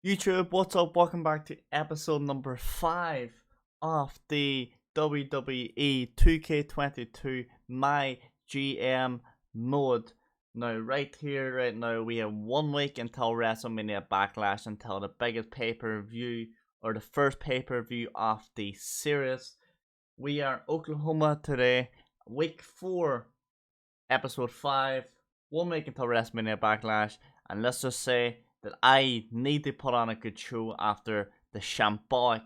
YouTube, what's up? Welcome back to episode number 5 of the WWE 2K22 MyGm Mode. Now, right here, right now, we have 1 week until WrestleMania Backlash, until the biggest pay-per-view, or the first pay-per-view of the series. We are in Oklahoma today, week 4, episode 5, 1 week until WrestleMania Backlash, and let's just say that I need to put on a good show after the shambolic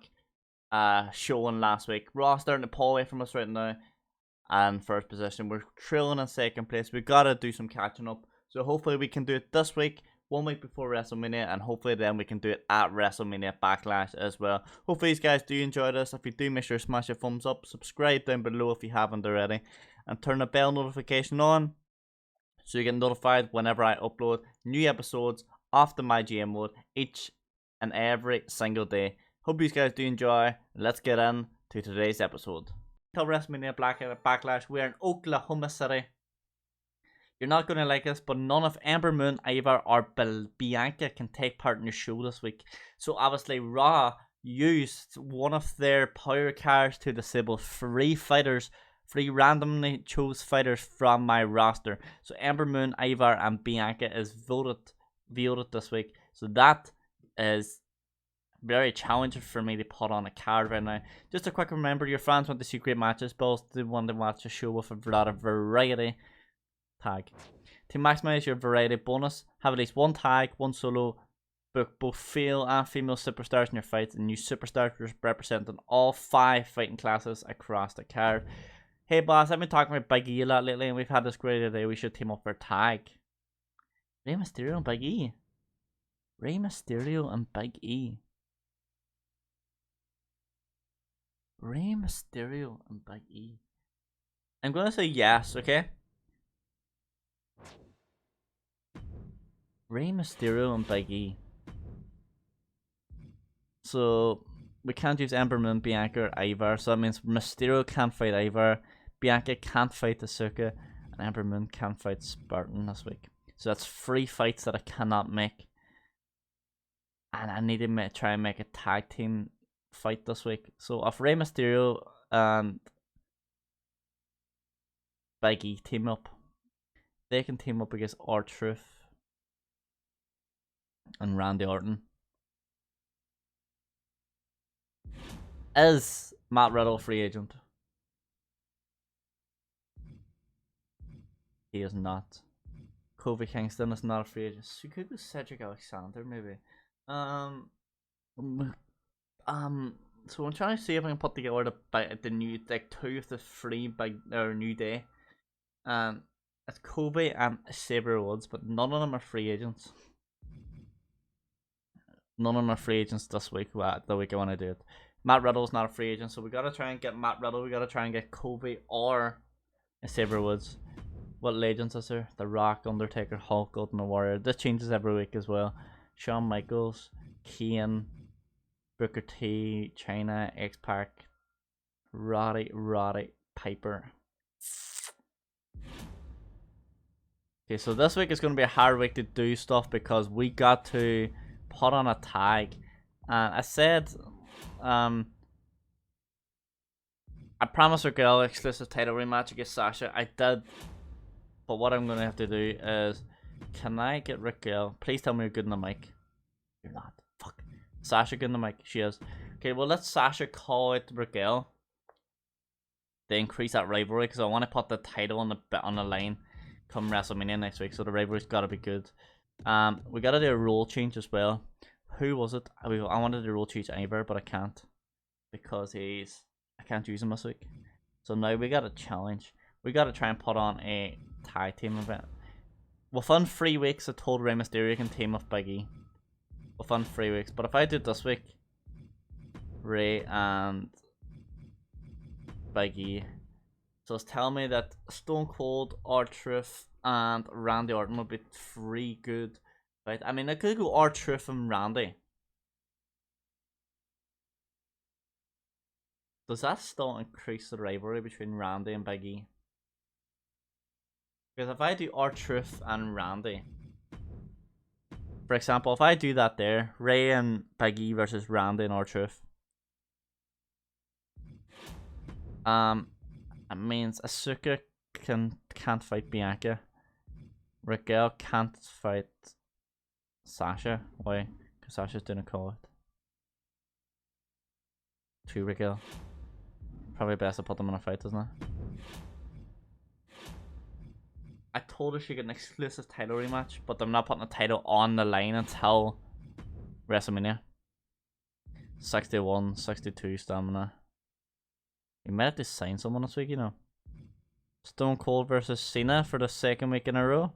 showing last week. Raw starting to pull away from us right now, and first position. We're trailing in second place. We gotta do some catching up. So hopefully we can do it this week, 1 week before WrestleMania, and hopefully then we can do it at WrestleMania Backlash as well. Hopefully you guys do enjoy this. If you do, make sure to smash a thumbs up, subscribe down below if you haven't already, and turn the bell notification on so you get notified whenever I upload new episodes of the MyGM Mode each and every single day. Hope you guys do enjoy. Let's get in to today's episode. Till WrestleMania Backlash, we are in Oklahoma City. You're not going to like this, but none of Ember Moon, Ivar, or Bianca can take part in the show this week. So obviously Raw used one of their power cards to disable 3 fighters, 3 randomly chose fighters from my roster. So Ember Moon, Ivar, and Bianca is voted this week, so that is very challenging for me to put on a card right now. Just a quick remember, your fans want to see great matches, but also they want to watch a show with a lot of variety. Tag. To maximize your variety bonus, have at least 1 tag, 1 solo, book both male and female superstars in your fights, and use superstars representing all 5 fighting classes across the card. Hey boss, I've been talking about Big E a lot lately, and we've had this great idea. We should team up for a tag. Rey Mysterio and Big E. Rey Mysterio and Big E. Rey Mysterio and Big E. I'm gonna say yes, okay? Rey Mysterio and Big E. So we can't use Ember Moon, Bianca, or Ivar. So that means Mysterio can't fight Ivar, Bianca can't fight Asuka, and Ember Moon can't fight Spartan this week. So that's 3 fights that I cannot make. And I need to try and make a tag team fight this week. So if Rey Mysterio and Big E team up, they can team up against R-Truth and Randy Orton. Is Matt Riddle a free agent? He is not. Kofi Kingston is not a free agent. So you could go Cedric Alexander, maybe. So I'm trying to see if I can put together the new, like, 2 of the 3 big New Day. It's Kobe and Xavier Woods, but none of them are free agents. None of them are free agents this week. The week I want to do it. Matt Riddle's not a free agent, so we gotta try and get Matt Riddle. We gotta try and get Kobe or Xavier Woods. What legends is there? The Rock, Undertaker, Hulk, Ultimate Warrior. This changes every week as well. Shawn Michaels, Kane, Booker T, China, X-Pac, Roddy, Piper. Okay, so this week is going to be a hard week to do stuff because we got to put on a tag. And I said, I promised Raquel exclusive title rematch against Sasha. I did. But what I'm going to have to do is, can I get Raquel? Please tell me you're good in the mic. You're not. Fuck. Sasha good in the mic. She is. Okay, well, let Sasha call it Raquel. They increase that rivalry because I want to put the title on the line come WrestleMania next week. So the rivalry's got to be good. We got to do a rule change as well. Who was it? I wanted to rule change Ivar, but I can't because I can't use him this week. So now we got a challenge. We got to try and put on a tag team event. Within 3 weeks, I told Rey Mysterio can team with Big E. Within 3 weeks. But if I do it this week, Rey and Big E. So it's telling me that Stone Cold, R-Truth, and Randy Orton would be 3 good. Right? I mean, I could go R-Truth and Randy. Does that still increase the rivalry between Randy and Big E? Because if I do R-Truth and Randy, For example, if I do that there, Ray and Big E versus Randy and R-Truth. It means Asuka can't fight Bianca. Raquel can't fight Sasha. Why? Because Sasha's doing a call out to Raquel. Probably best to put them in a fight, isn't it? I told her she got an exclusive title rematch, but they're not putting the title on the line until WrestleMania. 61, 62 stamina. You might have to sign someone this week, you know. Stone Cold versus Cena for the second week in a row.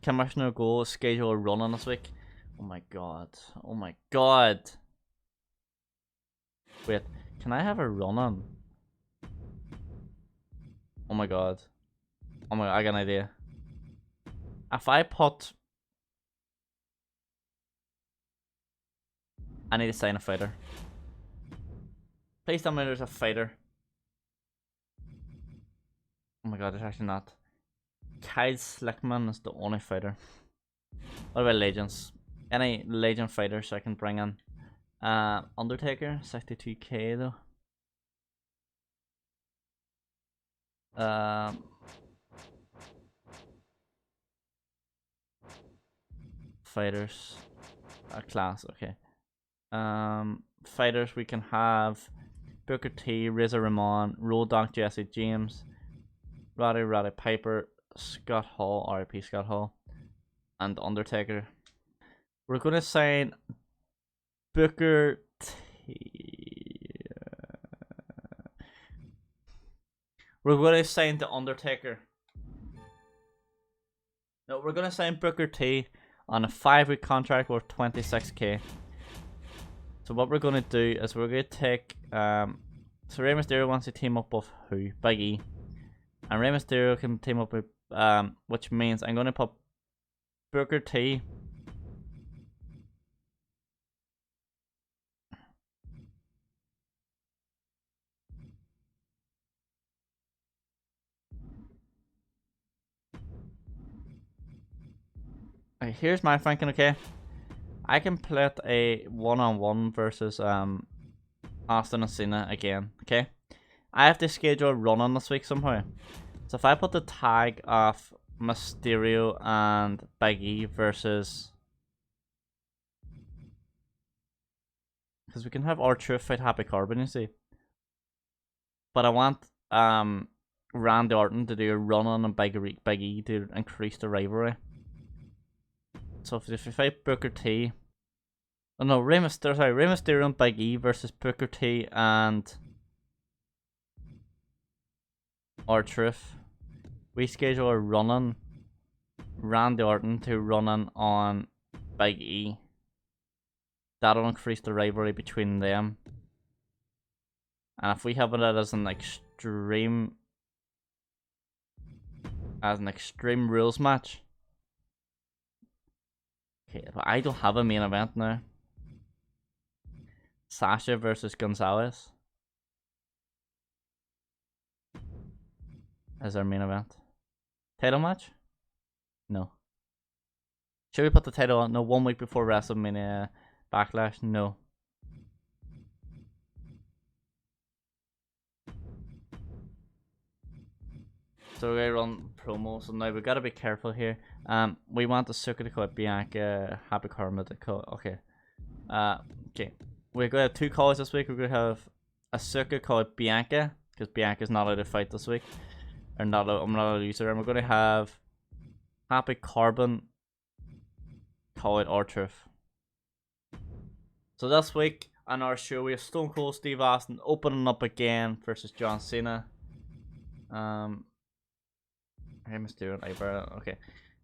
Commissioner Goal schedule a run on this week. Oh my god. Oh my god. Wait, can I have a run on? Oh my god. Oh my god, I got an idea. If I put... I need to sign a fighter. Please tell me there's a fighter. Oh my god, there's actually not. Kyle Slickman is the only fighter. What about legends? Any legend fighters I can bring in? Undertaker, 62k though. Fighters. Class, okay. Fighters we can have Booker T, Razor Ramon, Road Dogg Jesse James, Roddy Piper, Scott Hall, RIP Scott Hall, and Undertaker. We're gonna sign Booker T. We're gonna sign the Undertaker. No, we're gonna sign Booker T on a 5-week contract worth 26k. So what we're gonna do is we're gonna take so Rey Mysterio wants to team up with who? Big E. And Rey Mysterio can team up with which means I'm gonna put Booker T okay, here's my thinking, okay? I can play it a one-on-one versus Austin and Cena again, okay? I have to schedule a run on this week somehow. So if I put the tag of Mysterio and Big E versus... Because we can have R-Truth fight Happy Corbin, you see. But I want Randy Orton to do a run on and Big E to increase the rivalry. So if we fight Booker T... Oh no, Rey Mysterio and Big E versus Booker T and R-Truth. We schedule a run-in Randy Orton to run-in on Big E. That'll increase the rivalry between them. And if we have it as an extreme rules match. Okay, but I don't have a main event now. Sasha versus Gonzalez is our main event. Title match? No. Should we put the title on? No, 1 week before WrestleMania Backlash? No. So we're gonna run promos, so now we gotta be careful here. We want the Asuka to call it Bianca, Happy Karma to call it, okay. Okay. We're gonna have 2 calls this week. We're gonna have Asuka call it Bianca, because Bianca's not allowed to fight this week. Or I'm not allowed to use her. And we're gonna have Happy Carbon call it R-Truth. So this week on our show we have Stone Cold Steve Austin opening up again versus John Cena. Rey Mysterio and Iber. Okay.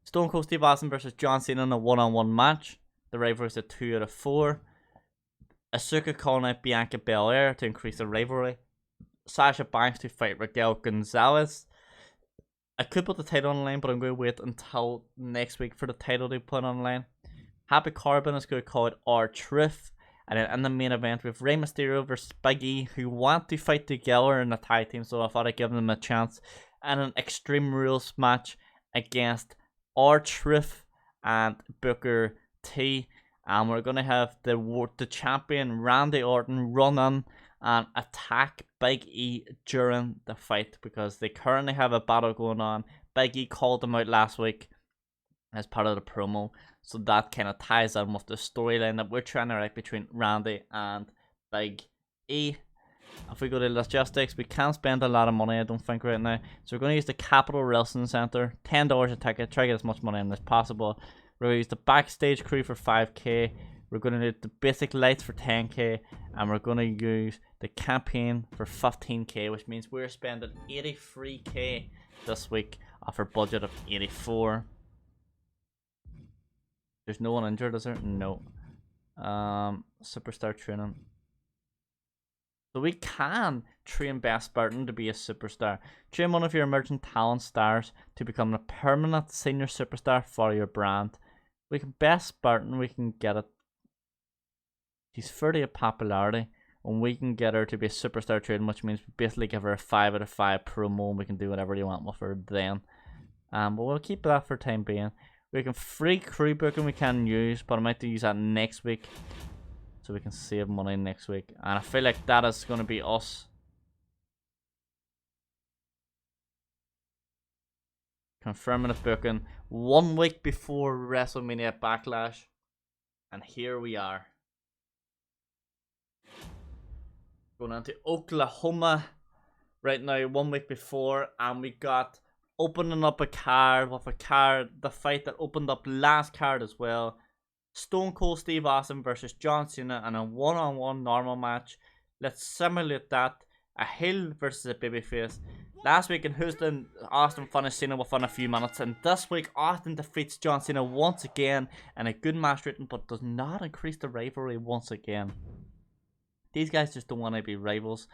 Stone Cold Steve Austin versus John Cena in a one-on-one match. The rivalry is a 2 out of 4. Asuka calling out Bianca Belair to increase the rivalry. Sasha Banks to fight Raquel Gonzalez. I could put the title online, but I'm going to wait until next week for the title to put online. Happy Corbin is going to call it R-Truth. And then in the main event, we have Rey Mysterio versus Big E, who want to fight together in a tag team, so I thought I'd give them a chance. And an Extreme Rules match against R-Truth and Booker T. And we're going to have the champion Randy Orton run in and attack Big E during the fight, because they currently have a battle going on. Big E called them out last week as part of the promo, so that kind of ties in with the storyline that we're trying to write between Randy and Big E. If we go to logistics, we can't spend a lot of money, I don't think, right now. So we're going to use the Capital Wrestling Center, $10 a ticket, try to get as much money in as possible. We're going to use the backstage crew for 5k. We're going to need the basic lights for 10k, and we're going to use the campaign for 15k, which means we're spending 83k this week off our budget of 84. There's no one injured, is there? No. Superstar training. So we can train Best Spartan to be a superstar. Train one of your emerging talent stars to become a permanent senior superstar for your brand. We can Best Spartan, we can get it. She's 30 of popularity, and we can get her to be a superstar training, which means we basically give her a 5 out of 5 promo, and we can do whatever you want with her then. But we'll keep that for time being. We can free crew booking we can use, but I might use that next week, so we can save money next week. And I feel like that is going to be us. Confirming a booking 1 week before WrestleMania Backlash. And here we are. Going on to Oklahoma right now, 1 week before. And we got opening up a card with the fight that opened up last card as well. Stone Cold Steve Austin versus John Cena in a one-on-one normal match. Let's simulate that. A heel versus a babyface. Last week in Houston, Austin finished Cena within a few minutes, and this week Austin defeats John Cena once again in a good match rating, but does not increase the rivalry once again. These guys just don't want to be rivals.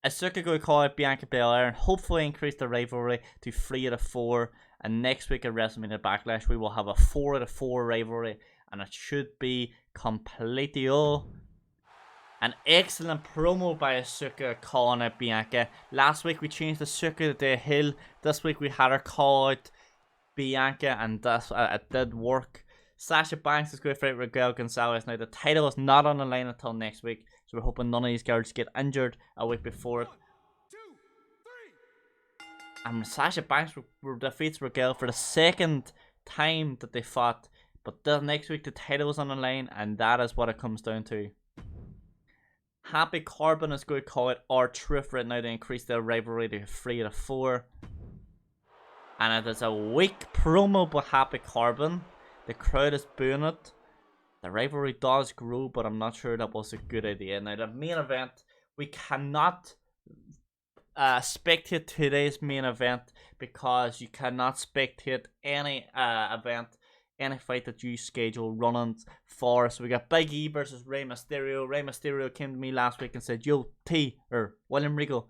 Asuka going to call out Bianca Belair and hopefully increase the rivalry to 3 out of 4. And next week at WrestleMania Backlash, we will have a 4 out of 4 rivalry, and it should be completely an excellent promo by Asuka calling out Bianca. Last week we changed Asuka to a heel. This week we had her call out Bianca, and it did work. Sasha Banks is going to fight Raquel Gonzalez. Now the title is not on the line until next week, so we're hoping none of these girls get injured a week before it. 1, 2, 3. And Sasha Banks defeats Raquel for the second time that they fought. But the next week the title is on the line, and that is what it comes down to. Happy Corbin is going to call it R-Truth right now to increase their rivalry to 3 out of 4. And it is a weak promo by Happy Corbin. The crowd is booing it. The rivalry does grow, but I'm not sure that was a good idea. Now the main event, we cannot spectate today's main event, because you cannot spectate any event, any fight that you schedule run-ins for. So we got Big E versus Rey Mysterio. Rey Mysterio came to me last week and said, "Yo, William Regal,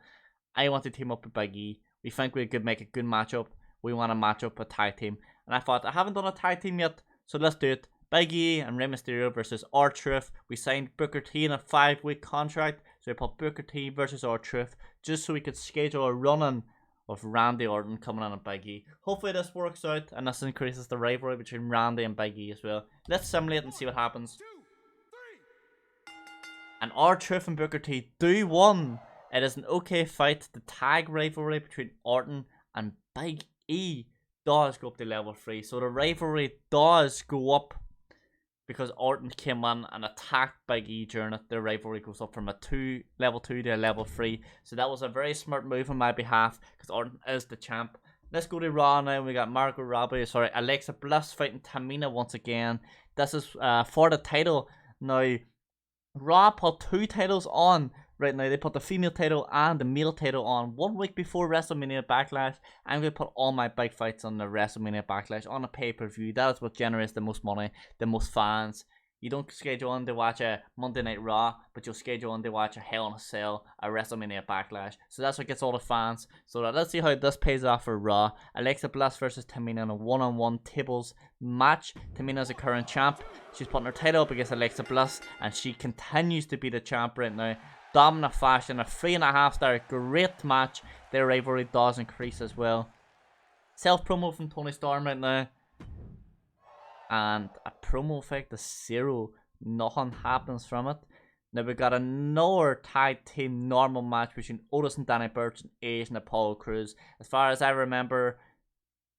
I want to team up with Big E. We think we could make a good matchup. We want to match up a tag team." And I thought, I haven't done a tag team yet, so let's do it. Big E and Rey Mysterio versus R-Truth. We signed Booker T in a 5-week contract, so we put Booker T versus R-Truth just so we could schedule a run-in of Randy Orton coming in on Big E. Hopefully this works out and this increases the rivalry between Randy and Big E as well. Let's simulate and see what happens. 2, 3. And R-Truth and Booker T do won. It is an okay fight. The tag rivalry between Orton and Big E does go up to level 3. So the rivalry does go up because Orton came in and attacked Big E during it. The rivalry goes up from a level 2 to a level 3. So that was a very smart move on my behalf, because Orton is the champ. Let's go to Raw now. We got Alexa Bliss fighting Tamina once again. This is for the title. Now, Raw put 2 titles on right now. They put the female title and the male title on 1 week before WrestleMania Backlash. I'm going to put all my big fights on the WrestleMania Backlash on a pay-per-view. That is what generates the most money, the most fans. You don't schedule on to watch a Monday Night Raw, but you'll schedule on to watch a Hell in a Cell, a WrestleMania Backlash. So that's what gets all the fans. So let's see how this pays off for Raw. Alexa Bliss versus Tamina in a one-on-one tables match. Tamina is a current champ. She's putting her title up against Alexa Bliss, and she continues to be the champ right now. Dominant fashion, a 3.5-star great match. Their rivalry does increase as well. Self promo from Tony Storm right now. and a promo effect is 0. Nothing happens from it. Now we got another tag team normal match between Otis and Danny Burch and Edge and Apollo Crews. As far as I remember,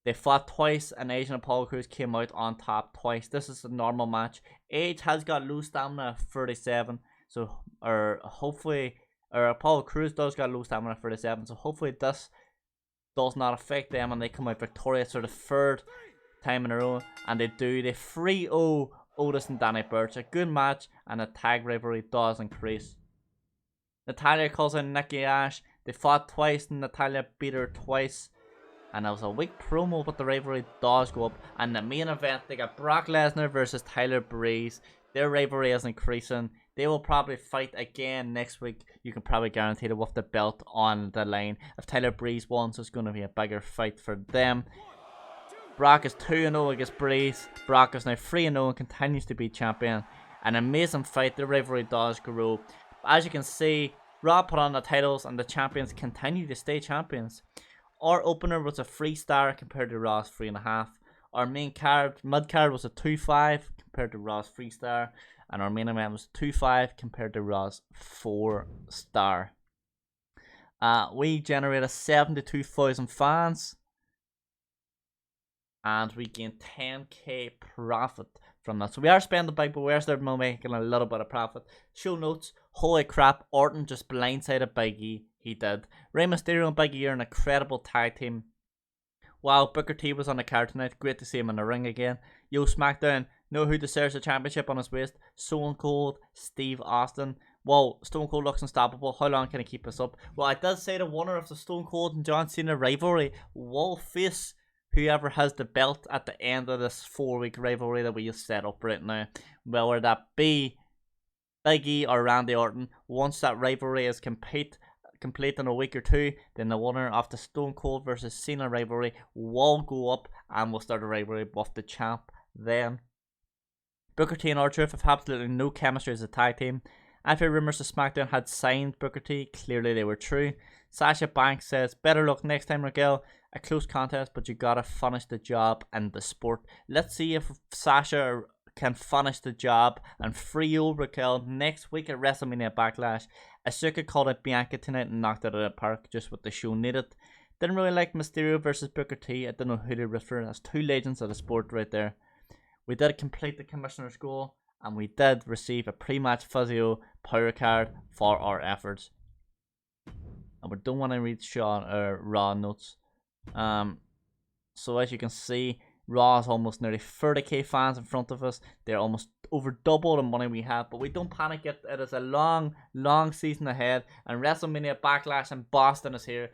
they fought twice and Edge and Apollo Crews came out on top twice. This is a normal match. Edge has got low stamina at 37, so hopefully Apollo Crews does got low stamina at 37, so hopefully this does not affect them and they come out victorious for the third time in a row, and they do. They 3-0 Otis and Danny Burch. A good match, and the tag rivalry does increase. Natalya calls in Nikki Ash. They fought twice and Natalya beat her twice, and it was a weak promo, but the rivalry does go up. And the main event, they got Brock Lesnar versus Tyler Breeze. Their rivalry is increasing. They will probably fight again next week. You can probably guarantee it with the belt on the line. If Tyler Breeze wins, it's going to be a bigger fight for them. Brock is 2-0 against Breeze. Brock is now 3-0 and continues to be champion. An amazing fight. The rivalry does grow. As you can see, Raw put on the titles and the champions continue to stay champions. Our opener was a 3-star compared to Raw's 3.5. Our main card, mid card, was a 2-5 compared to Raw's 3-star. And our main event was 2-5 compared to Raw's 4-star. We generated 72,000 fans. And we gain 10k profit from that. So we are spending big, but we are still making a little bit of profit. Show notes. Holy crap, Orton just blindsided Big E. He did. Rey Mysterio and Big E are an incredible tag team. Wow, Booker T was on the card tonight. Great to see him in the ring again. Yo, SmackDown, know who deserves a championship on his waist? Stone Cold Steve Austin. Whoa, Stone Cold looks unstoppable. How long can he keep us up? Well, I did say the winner of the Stone Cold and John Cena rivalry will face whoever has the belt at the end of this 4-week rivalry that we just set up right now. Whether that be Big E or Randy Orton. Once that rivalry is complete in a week or two, then the winner of the Stone Cold versus Cena rivalry will go up and we'll start a rivalry with the champ then. Booker T and R-Truth have absolutely no chemistry as a tag team. I've heard rumours that SmackDown had signed Booker T. Clearly they were true. Sasha Banks says, better luck next time, Raquel. A close contest, but you gotta finish the job and the sport. Let's see if Sasha can finish the job and free old Raquel next week at WrestleMania Backlash. Asuka called out Bianca tonight and knocked it out of the park, just what the show needed. Didn't really like Mysterio versus Booker T. I don't know who to root for. That's two legends of the sport right there. We did complete the Commissioner's goal, and we did receive a pre-match physio power card for our efforts. And we don't want to read Raw notes. So as you can see, Raw is almost nearly 30k fans in front of us. They're almost over double the money we have, but we don't panic. It is a long season ahead, and WrestleMania Backlash in Boston is here.